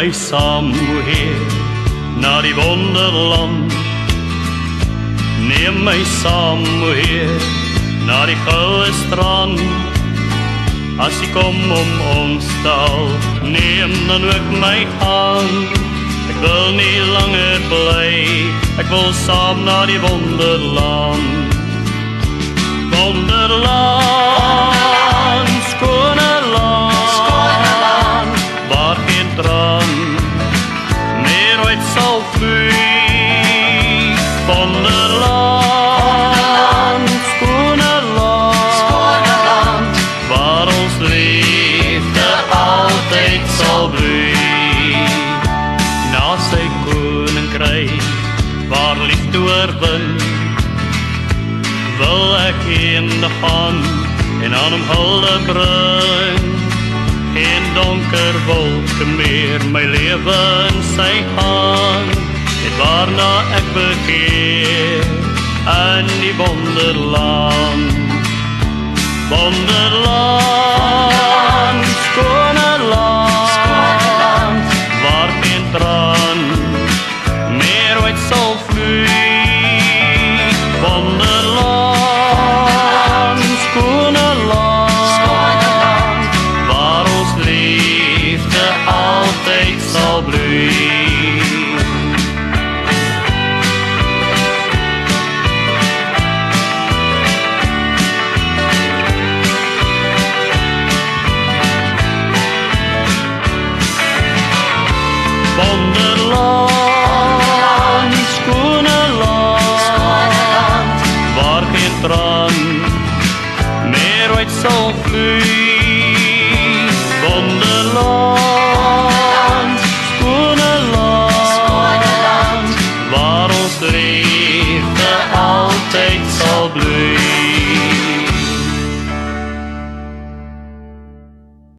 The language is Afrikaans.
mij saam, o Heer, naar die wonderland. Neem mij saam, o Heer, naar die gouden strand. As ek kom om ons taal, neem dan ook my hand. Ek wil nie langer bly, ek wil saam na die wonderland. Wonderland, skone land, waar geen traan meer ooit sal vloei. Wonderland, skone land, waar ons liefde altyd sal bloei. Na sy koninkryk, waar liefde oorwin, wil ek eendag gaan en aan hom hulde bring. Geen donker wolke meer my lewe in sy hand, net waarna ek begeer in die wonderland. Wonderland, skone land, waar geen traan meer ooit sal vloei. Wonderland, skone land, waar ons liefde altyd sal bloei. Wonderland, skone land, waar geen traan meer ooit sal vloei. Wonderland, skone land, waar ons liefde altyd sal bloei.